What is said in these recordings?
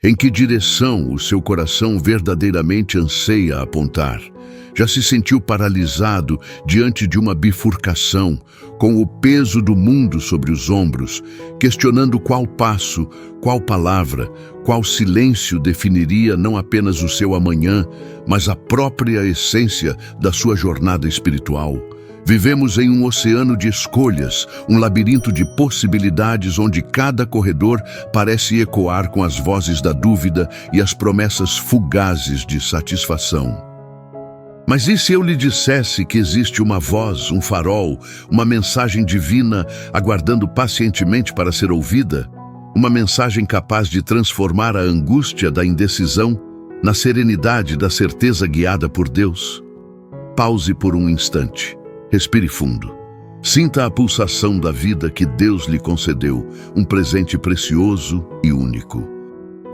Em que direção o seu coração verdadeiramente anseia apontar? Já se sentiu paralisado diante de uma bifurcação, com o peso do mundo sobre os ombros, questionando qual passo, qual palavra, qual silêncio definiria não apenas o seu amanhã, mas a própria essência da sua jornada espiritual? Vivemos em um oceano de escolhas, um labirinto de possibilidades onde cada corredor parece ecoar com as vozes da dúvida e as promessas fugazes de satisfação. Mas e se eu lhe dissesse que existe uma voz, um farol, uma mensagem divina aguardando pacientemente para ser ouvida? Uma mensagem capaz de transformar a angústia da indecisão na serenidade da certeza guiada por Deus? Pause por um instante. Respire fundo. Sinta a pulsação da vida que Deus lhe concedeu, um presente precioso e único.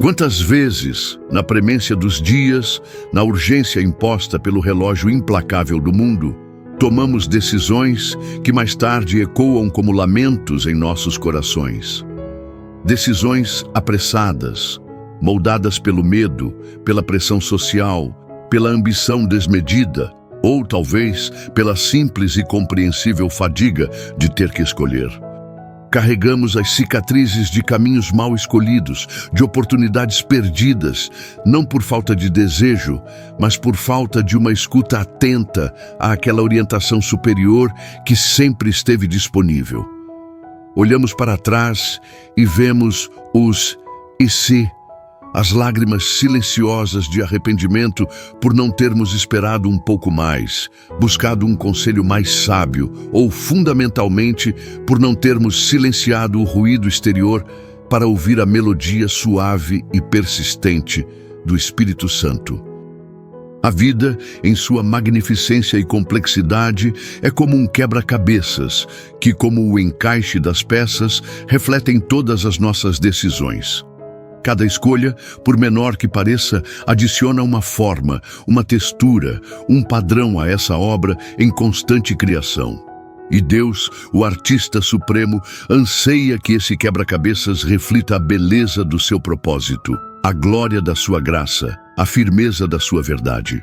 Quantas vezes, na premência dos dias, na urgência imposta pelo relógio implacável do mundo, tomamos decisões que mais tarde ecoam como lamentos em nossos corações. Decisões apressadas, moldadas pelo medo, pela pressão social, pela ambição desmedida, ou talvez pela simples e compreensível fadiga de ter que escolher. Carregamos as cicatrizes de caminhos mal escolhidos, de oportunidades perdidas, não por falta de desejo, mas por falta de uma escuta atenta àquela orientação superior que sempre esteve disponível. Olhamos para trás e vemos os "e se", as lágrimas silenciosas de arrependimento por não termos esperado um pouco mais, buscado um conselho mais sábio ou, fundamentalmente, por não termos silenciado o ruído exterior para ouvir a melodia suave e persistente do Espírito Santo. A vida, em sua magnificência e complexidade, é como um quebra-cabeças que, como o encaixe das peças, refletem todas as nossas decisões. Cada escolha, por menor que pareça, adiciona uma forma, uma textura, um padrão a essa obra em constante criação. E Deus, o artista supremo, anseia que esse quebra-cabeças reflita a beleza do seu propósito, a glória da sua graça, a firmeza da sua verdade.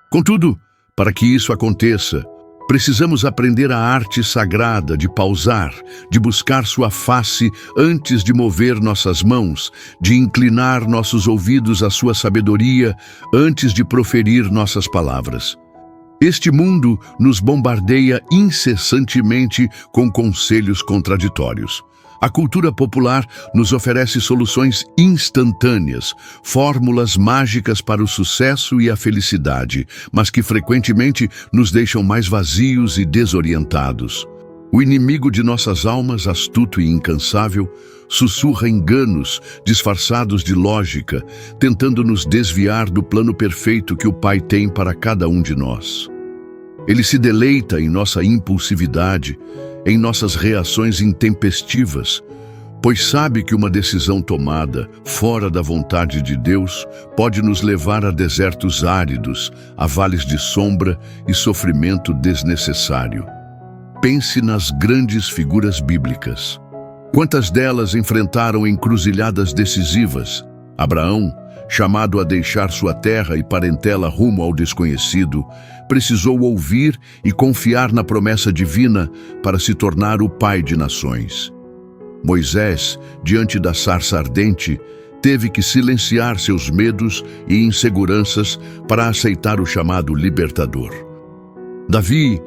Contudo, para que isso aconteça, precisamos aprender a arte sagrada de pausar, de buscar sua face antes de mover nossas mãos, de inclinar nossos ouvidos à sua sabedoria antes de proferir nossas palavras. Este mundo nos bombardeia incessantemente com conselhos contraditórios. A cultura popular nos oferece soluções instantâneas, fórmulas mágicas para o sucesso e a felicidade, mas que frequentemente nos deixam mais vazios e desorientados. O inimigo de nossas almas, astuto e incansável, sussurra enganos disfarçados de lógica, tentando nos desviar do plano perfeito que o Pai tem para cada um de nós. Ele se deleita em nossa impulsividade, em nossas reações intempestivas, pois sabe que uma decisão tomada fora da vontade de Deus pode nos levar a desertos áridos, a vales de sombra e sofrimento desnecessário. Pense nas grandes figuras bíblicas. Quantas delas enfrentaram encruzilhadas decisivas? Abraão, chamado a deixar sua terra e parentela rumo ao desconhecido, precisou ouvir e confiar na promessa divina para se tornar o pai de nações. Moisés, diante da sarça ardente, teve que silenciar seus medos e inseguranças para aceitar o chamado libertador. Davi,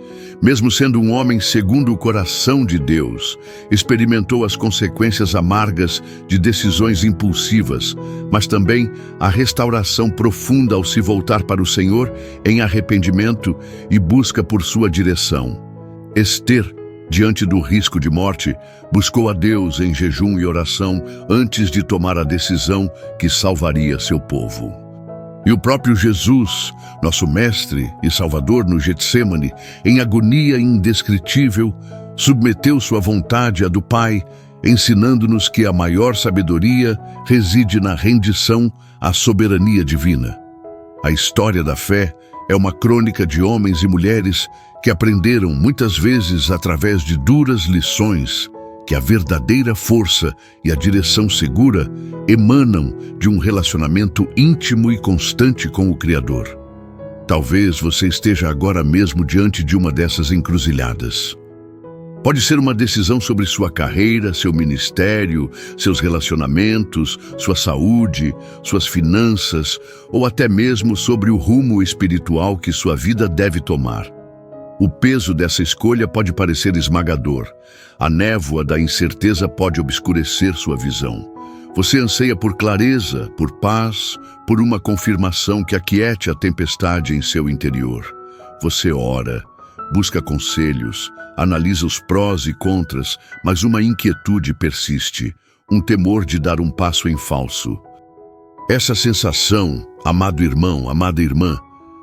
mesmo sendo um homem segundo o coração de Deus, experimentou as consequências amargas de decisões impulsivas, mas também a restauração profunda ao se voltar para o Senhor em arrependimento e busca por sua direção. Ester, diante do risco de morte, buscou a Deus em jejum e oração antes de tomar a decisão que salvaria seu povo. E o próprio Jesus, nosso Mestre e Salvador no Getsêmani, em agonia indescritível, submeteu sua vontade à do Pai, ensinando-nos que a maior sabedoria reside na rendição à soberania divina. A história da fé é uma crônica de homens e mulheres que aprenderam muitas vezes através de duras lições que a verdadeira força e a direção segura emanam de um relacionamento íntimo e constante com o Criador. Talvez você esteja agora mesmo diante de uma dessas encruzilhadas. Pode ser uma decisão sobre sua carreira, seu ministério, seus relacionamentos, sua saúde, suas finanças, ou até mesmo sobre o rumo espiritual que sua vida deve tomar. O peso dessa escolha pode parecer esmagador. A névoa da incerteza pode obscurecer sua visão. Você anseia por clareza, por paz, por uma confirmação que aquiete a tempestade em seu interior. Você ora, busca conselhos, analisa os prós e contras, mas uma inquietude persiste, um temor de dar um passo em falso. Essa sensação, amado irmão, amada irmã,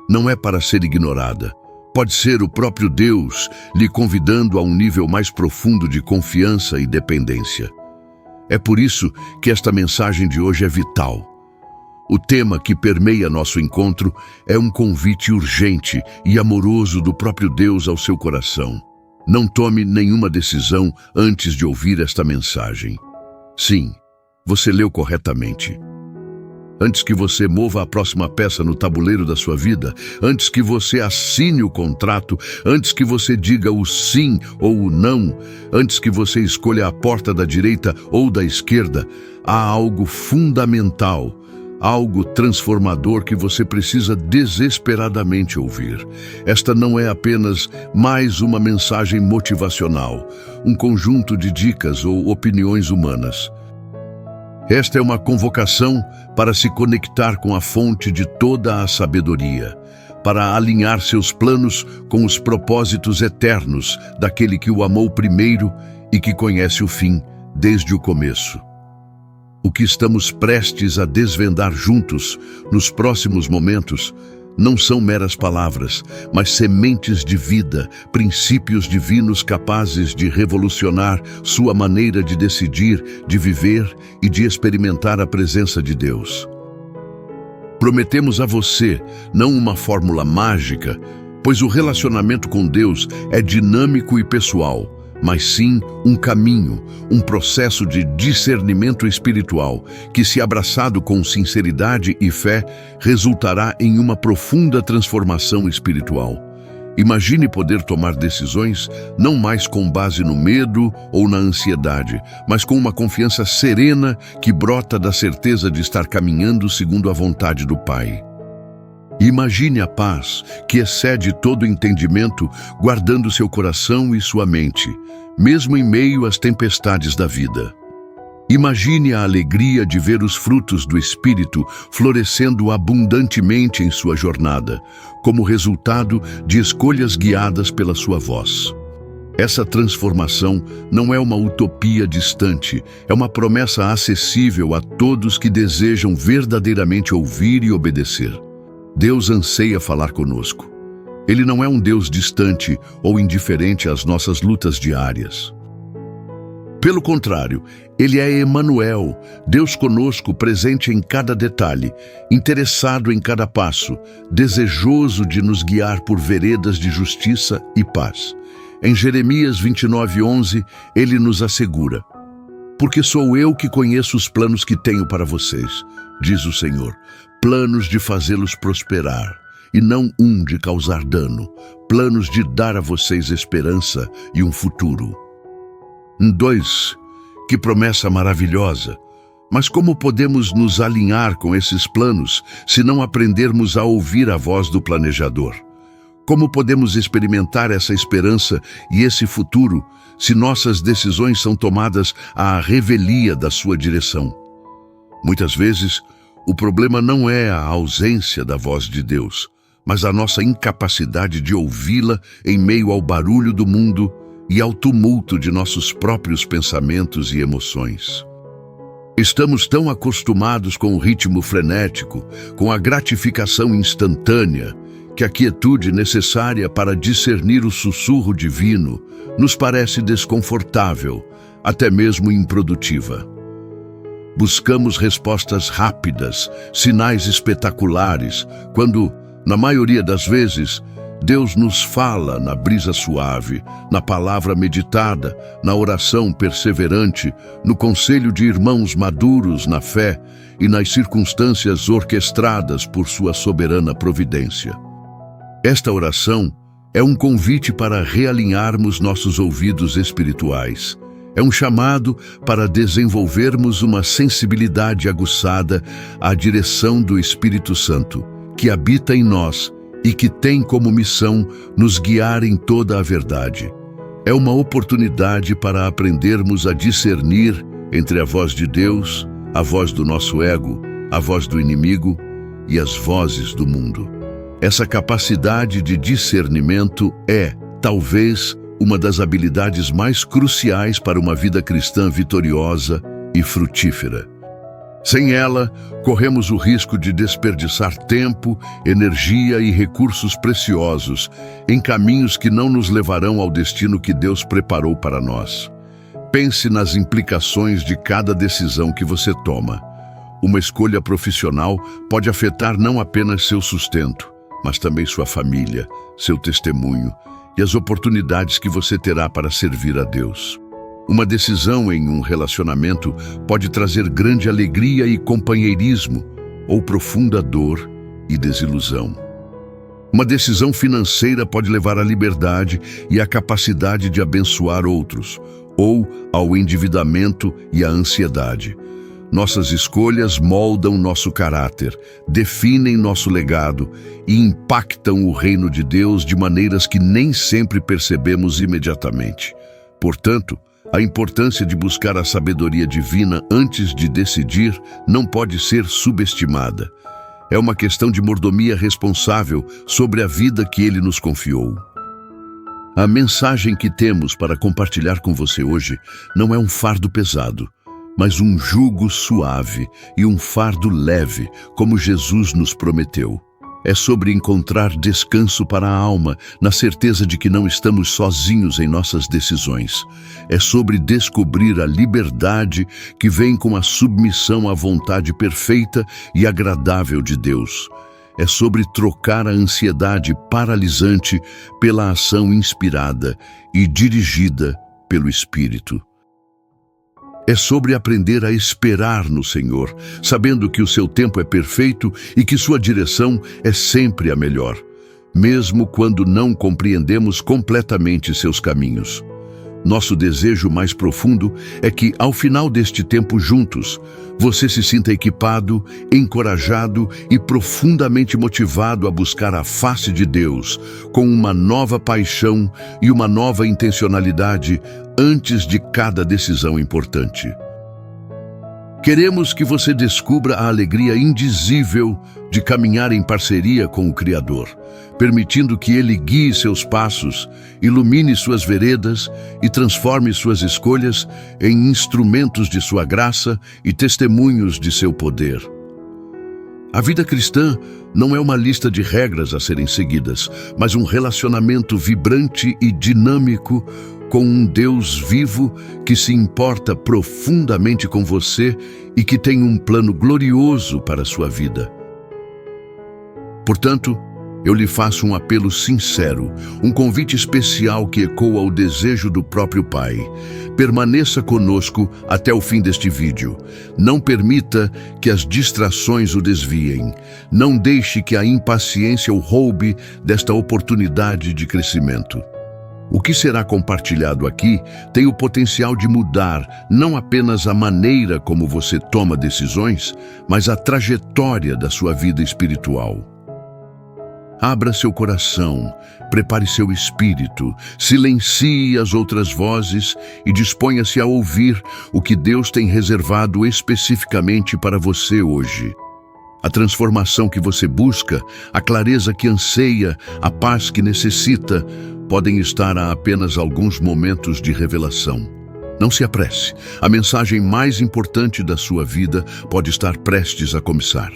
não é para ser ignorada. Pode ser o próprio Deus lhe convidando a um nível mais profundo de confiança e dependência. É por isso que esta mensagem de hoje é vital. O tema que permeia nosso encontro é um convite urgente e amoroso do próprio Deus ao seu coração. Não tome nenhuma decisão antes de ouvir esta mensagem. Sim, você leu corretamente. Antes que você mova a próxima peça no tabuleiro da sua vida, antes que você assine o contrato, antes que você diga o sim ou o não, antes que você escolha a porta da direita ou da esquerda, há algo fundamental, algo transformador que você precisa desesperadamente ouvir. Esta não é apenas mais uma mensagem motivacional, um conjunto de dicas ou opiniões humanas. Esta é uma convocação para se conectar com a fonte de toda a sabedoria, para alinhar seus planos com os propósitos eternos daquele que o amou primeiro e que conhece o fim desde o começo. O que estamos prestes a desvendar juntos nos próximos momentos não são meras palavras, mas sementes de vida, princípios divinos capazes de revolucionar sua maneira de decidir, de viver e de experimentar a presença de Deus. Prometemos a você não uma fórmula mágica, pois o relacionamento com Deus é dinâmico e pessoal, mas sim um caminho, um processo de discernimento espiritual que, se abraçado com sinceridade e fé, resultará em uma profunda transformação espiritual. Imagine poder tomar decisões não mais com base no medo ou na ansiedade, mas com uma confiança serena que brota da certeza de estar caminhando segundo a vontade do Pai. Imagine a paz que excede todo entendimento, guardando seu coração e sua mente, mesmo em meio às tempestades da vida. Imagine a alegria de ver os frutos do Espírito florescendo abundantemente em sua jornada, como resultado de escolhas guiadas pela sua voz. Essa transformação não é uma utopia distante, é uma promessa acessível a todos que desejam verdadeiramente ouvir e obedecer. Deus anseia falar conosco. Ele não é um Deus distante ou indiferente às nossas lutas diárias. Pelo contrário, Ele é Emanuel, Deus conosco, presente em cada detalhe, interessado em cada passo, desejoso de nos guiar por veredas de justiça e paz. Em Jeremias 29:11, Ele nos assegura: "Porque sou eu que conheço os planos que tenho para vocês, diz o Senhor, planos de fazê-los prosperar, e não de causar dano, planos de dar a vocês esperança e um futuro." 2. Que promessa maravilhosa! Mas como podemos nos alinhar com esses planos se não aprendermos a ouvir a voz do planejador? Como podemos experimentar essa esperança e esse futuro se nossas decisões são tomadas à revelia da sua direção? Muitas vezes, o problema não é a ausência da voz de Deus, mas a nossa incapacidade de ouvi-la em meio ao barulho do mundo e ao tumulto de nossos próprios pensamentos e emoções. Estamos tão acostumados com o ritmo frenético, com a gratificação instantânea, que a quietude necessária para discernir o sussurro divino nos parece desconfortável, até mesmo improdutiva. Buscamos respostas rápidas, sinais espetaculares, quando, na maioria das vezes, Deus nos fala na brisa suave, na palavra meditada, na oração perseverante, no conselho de irmãos maduros na fé e nas circunstâncias orquestradas por sua soberana providência. Esta oração é um convite para realinharmos nossos ouvidos espirituais. É um chamado para desenvolvermos uma sensibilidade aguçada à direção do Espírito Santo, que habita em nós e que tem como missão nos guiar em toda a verdade. É uma oportunidade para aprendermos a discernir entre a voz de Deus, a voz do nosso ego, a voz do inimigo e as vozes do mundo. Essa capacidade de discernimento é, talvez, uma das habilidades mais cruciais para uma vida cristã vitoriosa e frutífera. Sem ela, corremos o risco de desperdiçar tempo, energia e recursos preciosos em caminhos que não nos levarão ao destino que Deus preparou para nós. Pense nas implicações de cada decisão que você toma. Uma escolha profissional pode afetar não apenas seu sustento, mas também sua família, seu testemunho e as oportunidades que você terá para servir a Deus. Uma decisão em um relacionamento pode trazer grande alegria e companheirismo, ou profunda dor e desilusão. Uma decisão financeira pode levar à liberdade e à capacidade de abençoar outros, ou ao endividamento e à ansiedade. Nossas escolhas moldam nosso caráter, definem nosso legado e impactam o reino de Deus de maneiras que nem sempre percebemos imediatamente. Portanto, a importância de buscar a sabedoria divina antes de decidir não pode ser subestimada. É uma questão de mordomia responsável sobre a vida que Ele nos confiou. A mensagem que temos para compartilhar com você hoje não é um fardo pesado, mas um jugo suave e um fardo leve, como Jesus nos prometeu. É sobre encontrar descanso para a alma, na certeza de que não estamos sozinhos em nossas decisões. É sobre descobrir a liberdade que vem com a submissão à vontade perfeita e agradável de Deus. É sobre trocar a ansiedade paralisante pela ação inspirada e dirigida pelo Espírito. É sobre aprender a esperar no Senhor, sabendo que o seu tempo é perfeito e que sua direção é sempre a melhor, mesmo quando não compreendemos completamente seus caminhos. Nosso desejo mais profundo é que, ao final deste tempo juntos, você se sinta equipado, encorajado e profundamente motivado a buscar a face de Deus, com uma nova paixão e uma nova intencionalidade antes de cada decisão importante. Queremos que você descubra a alegria indizível de caminhar em parceria com o Criador, permitindo que Ele guie seus passos, ilumine suas veredas e transforme suas escolhas em instrumentos de sua graça e testemunhos de seu poder. A vida cristã não é uma lista de regras a serem seguidas, mas um relacionamento vibrante e dinâmico com um Deus vivo que se importa profundamente com você e que tem um plano glorioso para a sua vida. Portanto, eu lhe faço um apelo sincero, um convite especial que ecoa o desejo do próprio Pai. Permaneça conosco até o fim deste vídeo. Não permita que as distrações o desviem. Não deixe que a impaciência o roube desta oportunidade de crescimento. O que será compartilhado aqui tem o potencial de mudar não apenas a maneira como você toma decisões, mas a trajetória da sua vida espiritual. Abra seu coração, prepare seu espírito, silencie as outras vozes e disponha-se a ouvir o que Deus tem reservado especificamente para você hoje. A transformação que você busca, a clareza que anseia, a paz que necessita, podem estar a apenas alguns momentos de revelação. Não se apresse, a mensagem mais importante da sua vida pode estar prestes a começar.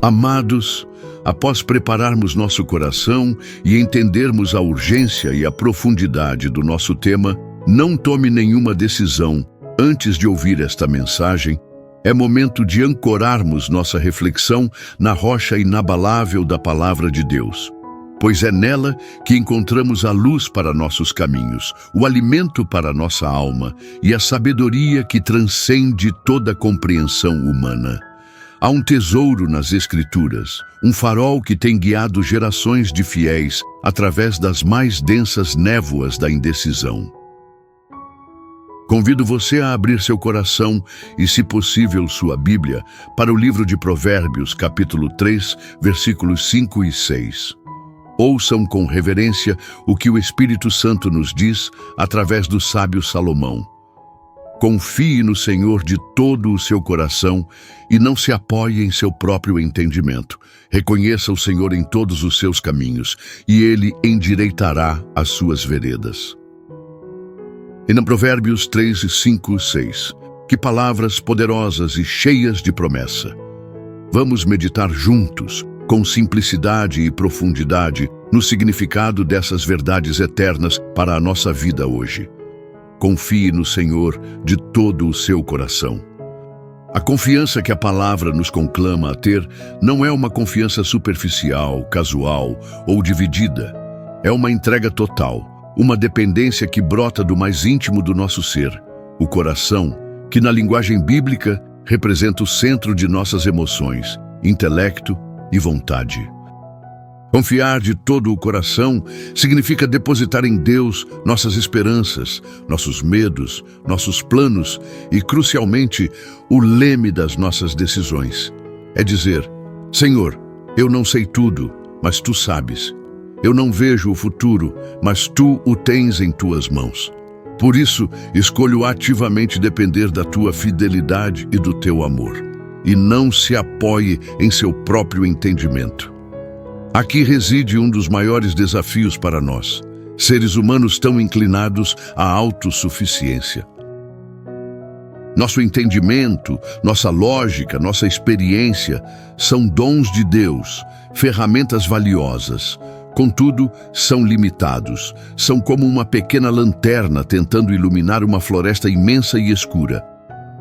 Amados, após prepararmos nosso coração e entendermos a urgência e a profundidade do nosso tema, não tome nenhuma decisão antes de ouvir esta mensagem. É momento de ancorarmos nossa reflexão na rocha inabalável da Palavra de Deus. pois é nela que encontramos a luz para nossos caminhos, o alimento para nossa alma e a sabedoria que transcende toda compreensão humana. Há um tesouro nas Escrituras, um farol que tem guiado gerações de fiéis através das mais densas névoas da indecisão. Convido você a abrir seu coração e, se possível, sua Bíblia, para o livro de Provérbios, capítulo 3, versículos 5 e 6. Ouçam com reverência o que o Espírito Santo nos diz através do sábio Salomão. Confie no Senhor de todo o seu coração e não se apoie em seu próprio entendimento. Reconheça o Senhor em todos os seus caminhos e Ele endireitará as suas veredas. E na Provérbios 3, 5, 6. Que palavras poderosas e cheias de promessa. Vamos meditar juntos, com simplicidade e profundidade, no significado dessas verdades eternas para a nossa vida hoje. Confie no Senhor de todo o seu coração. A confiança que a palavra nos conclama a ter não é uma confiança superficial, casual ou dividida. É uma entrega total, uma dependência que brota do mais íntimo do nosso ser, o coração, que na linguagem bíblica representa o centro de nossas emoções, intelecto e vontade. Confiar de todo o coração significa depositar em Deus nossas esperanças, nossos medos, nossos planos e, crucialmente, o leme das nossas decisões. É dizer: Senhor, eu não sei tudo, mas Tu sabes. Eu não vejo o futuro, mas Tu o tens em Tuas mãos. Por isso, escolho ativamente depender da Tua fidelidade e do Teu amor, e não se apoie em seu próprio entendimento. Aqui reside um dos maiores desafios para nós, seres humanos tão inclinados à autossuficiência. Nosso entendimento, nossa lógica, nossa experiência são dons de Deus, ferramentas valiosas. Contudo, são limitados, são como uma pequena lanterna tentando iluminar uma floresta imensa e escura.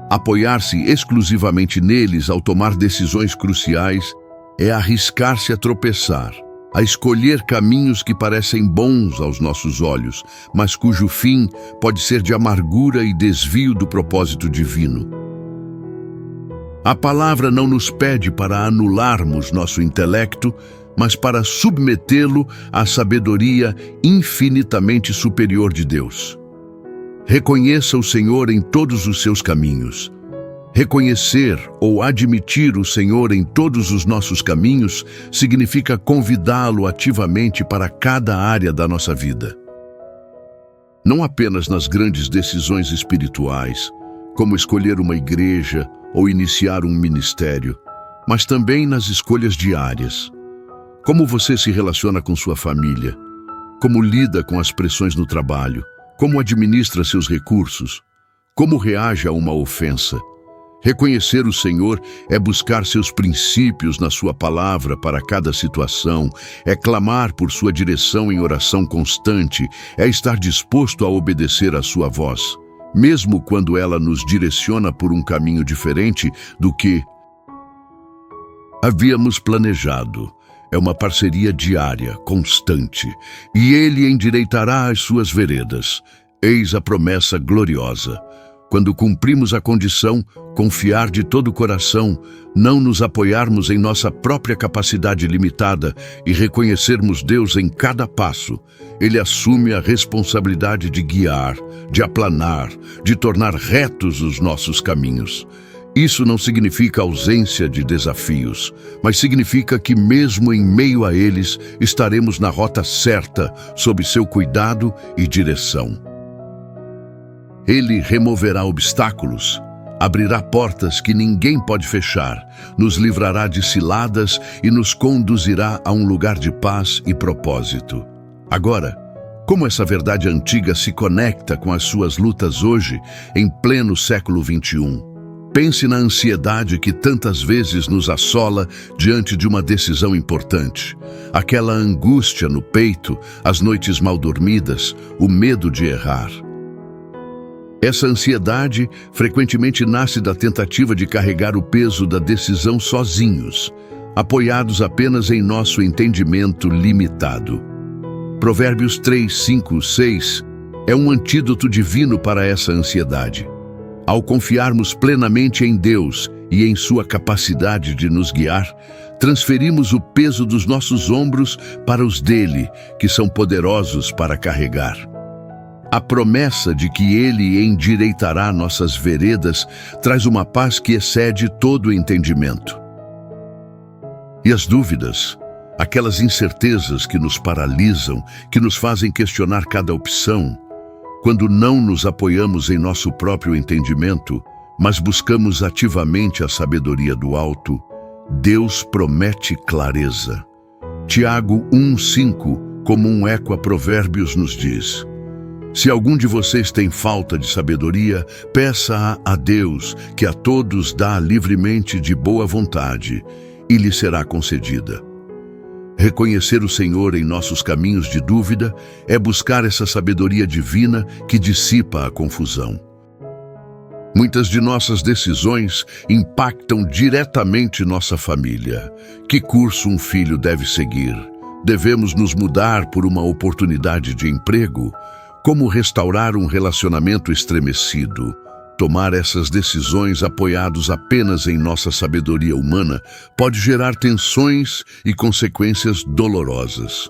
Apoiar-se exclusivamente neles ao tomar decisões cruciais é arriscar-se a tropeçar, a escolher caminhos que parecem bons aos nossos olhos, mas cujo fim pode ser de amargura e desvio do propósito divino. A palavra não nos pede para anularmos nosso intelecto, mas para submetê-lo à sabedoria infinitamente superior de Deus. Reconheça o Senhor em todos os seus caminhos. Reconhecer ou admitir o Senhor em todos os nossos caminhos significa convidá-lo ativamente para cada área da nossa vida. Não apenas nas grandes decisões espirituais, como escolher uma igreja ou iniciar um ministério, mas também nas escolhas diárias. Como você se relaciona com sua família? Como lida com as pressões no trabalho? Como administra seus recursos? Como reage a uma ofensa? Reconhecer o Senhor é buscar seus princípios na sua palavra para cada situação, é clamar por sua direção em oração constante, é estar disposto a obedecer à sua voz, mesmo quando ela nos direciona por um caminho diferente do que havíamos planejado. É uma parceria diária, constante, e Ele endireitará as suas veredas. Eis a promessa gloriosa. Quando cumprimos a condição, confiar de todo o coração, não nos apoiarmos em nossa própria capacidade limitada e reconhecermos Deus em cada passo, Ele assume a responsabilidade de guiar, de aplanar, de tornar retos os nossos caminhos. Isso não significa ausência de desafios, mas significa que mesmo em meio a eles, estaremos na rota certa, sob seu cuidado e direção. Ele removerá obstáculos, abrirá portas que ninguém pode fechar, nos livrará de ciladas e nos conduzirá a um lugar de paz e propósito. Agora, como essa verdade antiga se conecta com as suas lutas hoje, em pleno século XXI? Pense na ansiedade que tantas vezes nos assola diante de uma decisão importante. Aquela angústia no peito, as noites mal dormidas, o medo de errar. Essa ansiedade frequentemente nasce da tentativa de carregar o peso da decisão sozinhos. apoiados apenas em nosso entendimento limitado. Provérbios 3, 5, 6 é um antídoto divino para essa ansiedade. Ao confiarmos plenamente em Deus e em sua capacidade de nos guiar, transferimos o peso dos nossos ombros para os dele, que são poderosos para carregar. A promessa de que Ele endireitará nossas veredas traz uma paz que excede todo o entendimento. E as dúvidas, aquelas incertezas que nos paralisam, que nos fazem questionar cada opção, quando não nos apoiamos em nosso próprio entendimento, mas buscamos ativamente a sabedoria do alto, Deus promete clareza. Tiago 1,5, como um eco a Provérbios, nos diz: se algum de vocês tem falta de sabedoria, peça-a a Deus, que a todos dá livremente de boa vontade, e lhe será concedida. Reconhecer o Senhor em nossos caminhos de dúvida é buscar essa sabedoria divina que dissipa a confusão. Muitas de nossas decisões impactam diretamente nossa família. Que curso um filho deve seguir? Devemos nos mudar por uma oportunidade de emprego? Como restaurar um relacionamento estremecido? Tomar essas decisões apoiados apenas em nossa sabedoria humana pode gerar tensões e consequências dolorosas.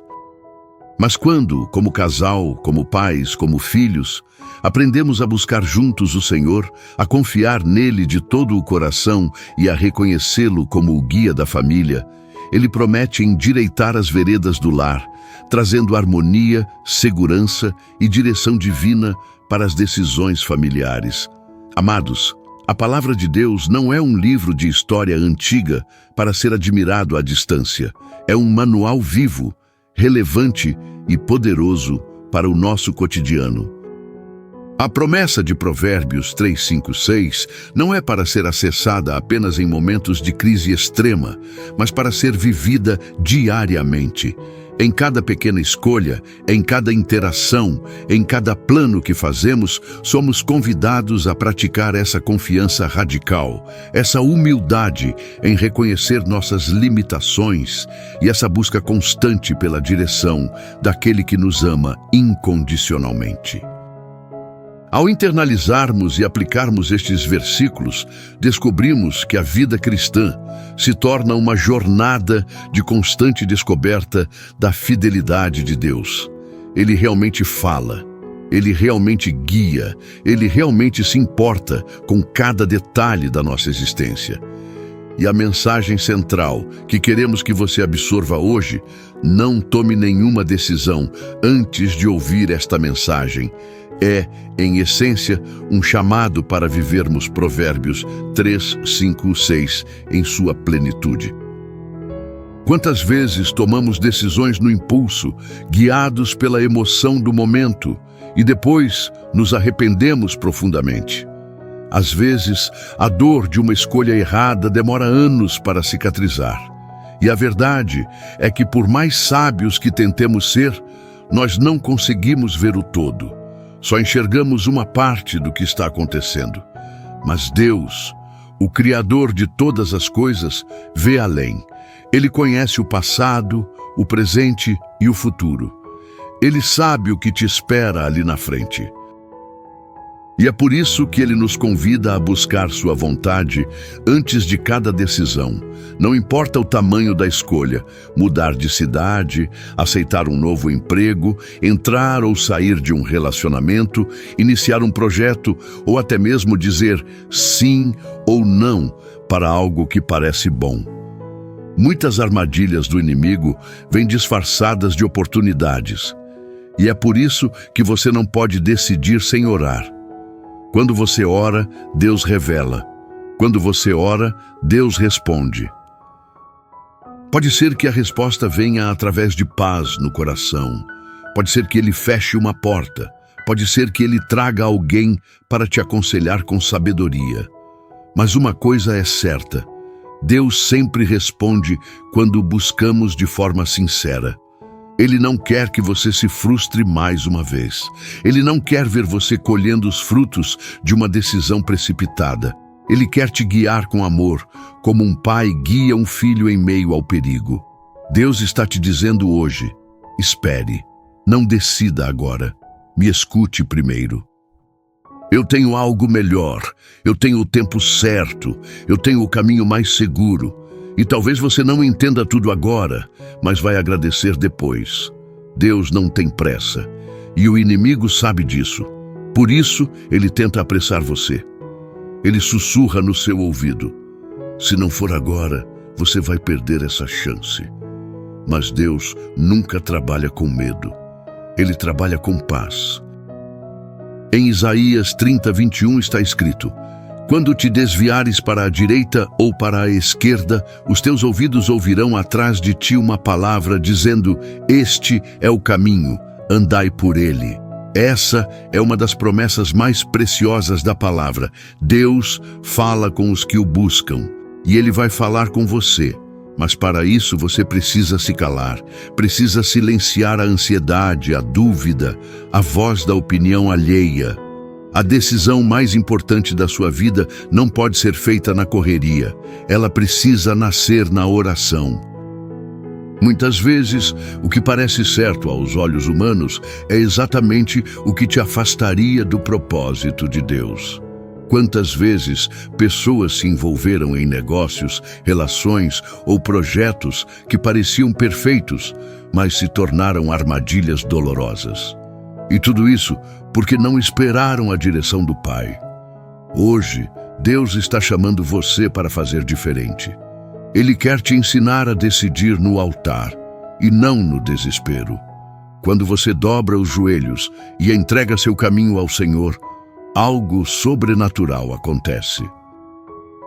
Mas quando, como casal, como pais, como filhos, aprendemos a buscar juntos o Senhor, a confiar nele de todo o coração e a reconhecê-lo como o guia da família, ele promete endireitar as veredas do lar, trazendo harmonia, segurança e direção divina para as decisões familiares. Amados, a palavra de Deus não é um livro de história antiga para ser admirado à distância. É um manual vivo, relevante e poderoso para o nosso cotidiano. A promessa de Provérbios 3, 5, 6 não é para ser acessada apenas em momentos de crise extrema, mas para ser vivida diariamente. Em cada pequena escolha, em cada interação, em cada plano que fazemos, somos convidados a praticar essa confiança radical, essa humildade em reconhecer nossas limitações e essa busca constante pela direção daquele que nos ama incondicionalmente. Ao internalizarmos e aplicarmos estes versículos, descobrimos que a vida cristã se torna uma jornada de constante descoberta da fidelidade de Deus. Ele realmente fala, ele realmente guia, ele realmente se importa com cada detalhe da nossa existência. E a mensagem central que queremos que você absorva hoje: não tome nenhuma decisão antes de ouvir esta mensagem. É, em essência, um chamado para vivermos Provérbios 3, 5, 6 em sua plenitude. Quantas vezes tomamos decisões no impulso, guiados pela emoção do momento, e depois nos arrependemos profundamente? Às vezes, a dor de uma escolha errada demora anos para cicatrizar. E a verdade é que, por mais sábios que tentemos ser, nós não conseguimos ver o todo. Só enxergamos uma parte do que está acontecendo. Mas Deus, o Criador de todas as coisas, vê além. Ele conhece o passado, o presente e o futuro. Ele sabe o que te espera ali na frente. E é por isso que ele nos convida a buscar sua vontade antes de cada decisão. Não importa o tamanho da escolha, mudar de cidade, aceitar um novo emprego, entrar ou sair de um relacionamento, iniciar um projeto ou até mesmo dizer sim ou não para algo que parece bom. Muitas armadilhas do inimigo vêm disfarçadas de oportunidades. E é por isso que você não pode decidir sem orar. Quando você ora, Deus revela. Quando você ora, Deus responde. Pode ser que a resposta venha através de paz no coração. Pode ser que Ele feche uma porta. Pode ser que Ele traga alguém para te aconselhar com sabedoria. Mas uma coisa é certa: Deus sempre responde quando o buscamos de forma sincera. Ele não quer que você se frustre mais uma vez. Ele não quer ver você colhendo os frutos de uma decisão precipitada. Ele quer te guiar com amor, como um pai guia um filho em meio ao perigo. Deus está te dizendo hoje: espere, não decida agora, me escute primeiro. Eu tenho algo melhor, eu tenho o tempo certo, eu tenho o caminho mais seguro. E talvez você não entenda tudo agora, mas vai agradecer depois. Deus não tem pressa, e o inimigo sabe disso. Por isso, ele tenta apressar você. Ele sussurra no seu ouvido: se não for agora, você vai perder essa chance. Mas Deus nunca trabalha com medo. Ele trabalha com paz. Em Isaías 30:21 está escrito: quando te desviares para a direita ou para a esquerda, os teus ouvidos ouvirão atrás de ti uma palavra dizendo: este é o caminho, andai por ele. Essa é uma das promessas mais preciosas da palavra. Deus fala com os que o buscam, e ele vai falar com você. Mas para isso você precisa se calar, precisa silenciar a ansiedade, a dúvida, a voz da opinião alheia. A decisão mais importante da sua vida não pode ser feita na correria. Ela precisa nascer na oração. Muitas vezes, o que parece certo aos olhos humanos é exatamente o que te afastaria do propósito de Deus. Quantas vezes pessoas se envolveram em negócios, relações ou projetos que pareciam perfeitos, mas se tornaram armadilhas dolorosas. E tudo isso porque não esperaram a direção do Pai. Hoje, Deus está chamando você para fazer diferente. Ele quer te ensinar a decidir no altar e não no desespero. Quando você dobra os joelhos e entrega seu caminho ao Senhor, algo sobrenatural acontece.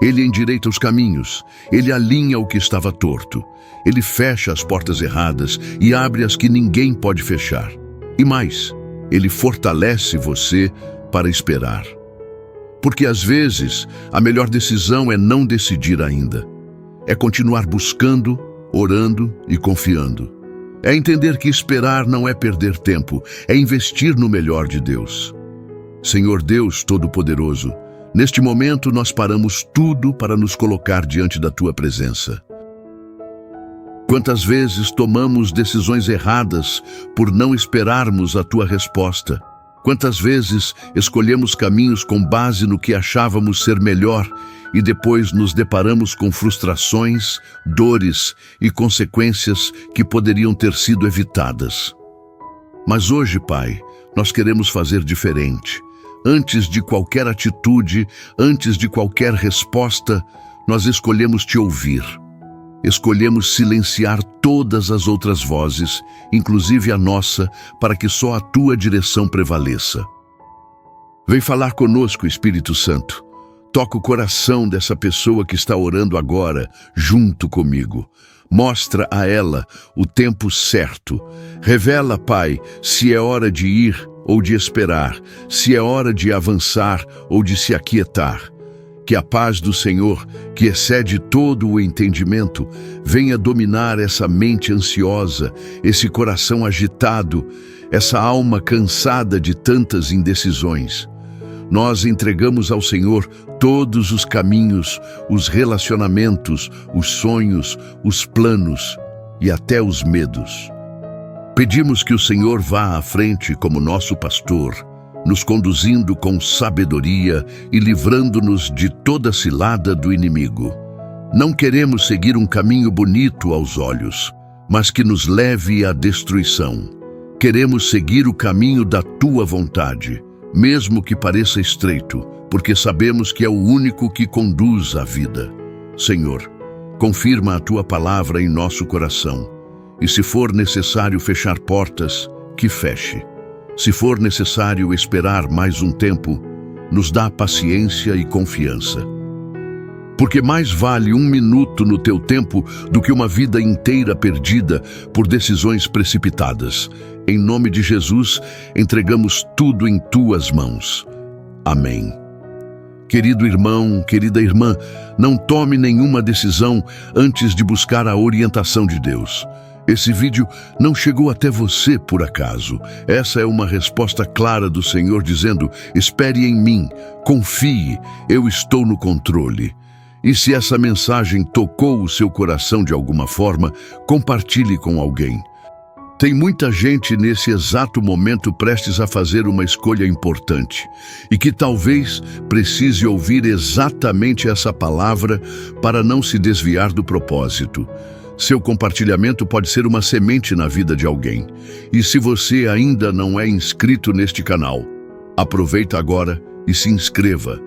Ele endireita os caminhos, ele alinha o que estava torto, ele fecha as portas erradas e abre as que ninguém pode fechar. E mais, ele fortalece você para esperar. Porque às vezes a melhor decisão é não decidir ainda. É continuar buscando, orando e confiando. É entender que esperar não é perder tempo, é investir no melhor de Deus. Senhor Deus Todo-Poderoso, neste momento nós paramos tudo para nos colocar diante da Tua presença. Quantas vezes tomamos decisões erradas por não esperarmos a Tua resposta? Quantas vezes escolhemos caminhos com base no que achávamos ser melhor e depois nos deparamos com frustrações, dores e consequências que poderiam ter sido evitadas? Mas hoje, Pai, nós queremos fazer diferente. Antes de qualquer atitude, antes de qualquer resposta, nós escolhemos Te ouvir. Escolhemos silenciar todas as outras vozes, inclusive a nossa, para que só a Tua direção prevaleça. Vem falar conosco, Espírito Santo. Toca o coração dessa pessoa que está orando agora, junto comigo. Mostra a ela o tempo certo. Revela, Pai, se é hora de ir ou de esperar, se é hora de avançar ou de se aquietar. Que a paz do Senhor, que excede todo o entendimento, venha dominar essa mente ansiosa, esse coração agitado, essa alma cansada de tantas indecisões. Nós entregamos ao Senhor todos os caminhos, os relacionamentos, os sonhos, os planos e até os medos. Pedimos que o Senhor vá à frente como nosso pastor, nos conduzindo com sabedoria e livrando-nos de toda cilada do inimigo. Não queremos seguir um caminho bonito aos olhos, mas que nos leve à destruição. Queremos seguir o caminho da Tua vontade, mesmo que pareça estreito, porque sabemos que é o único que conduz à vida. Senhor, confirma a Tua palavra em nosso coração, e se for necessário fechar portas, que feche. Se for necessário esperar mais um tempo, nos dá paciência e confiança. Porque mais vale um minuto no Teu tempo do que uma vida inteira perdida por decisões precipitadas. Em nome de Jesus, entregamos tudo em Tuas mãos. Amém. Querido irmão, querida irmã, não tome nenhuma decisão antes de buscar a orientação de Deus. Esse vídeo não chegou até você por acaso. Essa é uma resposta clara do Senhor dizendo: espere em mim, confie, eu estou no controle. E se essa mensagem tocou o seu coração de alguma forma, compartilhe com alguém. Tem muita gente nesse exato momento prestes a fazer uma escolha importante e que talvez precise ouvir exatamente essa palavra para não se desviar do propósito. Seu compartilhamento pode ser uma semente na vida de alguém. E se você ainda não é inscrito neste canal, aproveita agora e se inscreva.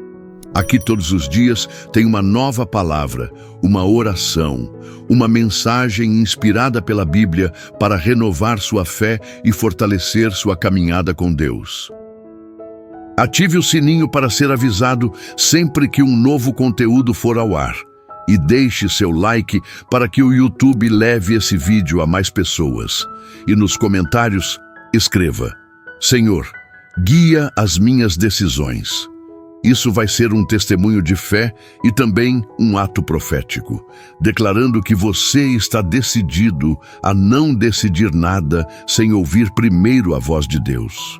Aqui todos os dias tem uma nova palavra, uma oração, uma mensagem inspirada pela Bíblia para renovar sua fé e fortalecer sua caminhada com Deus. Ative o sininho para ser avisado sempre que um novo conteúdo for ao ar. E deixe seu like para que o YouTube leve esse vídeo a mais pessoas. E nos comentários, escreva: Senhor, guia as minhas decisões. Isso vai ser um testemunho de fé e também um ato profético, declarando que você está decidido a não decidir nada sem ouvir primeiro a voz de Deus.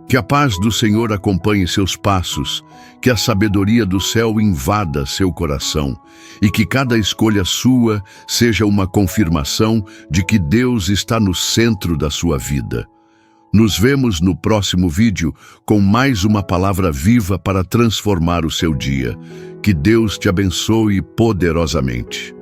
Que a paz do Senhor acompanhe seus passos, que a sabedoria do céu invada seu coração e que cada escolha sua seja uma confirmação de que Deus está no centro da sua vida. Nos vemos no próximo vídeo com mais uma palavra viva para transformar o seu dia. Que Deus te abençoe poderosamente.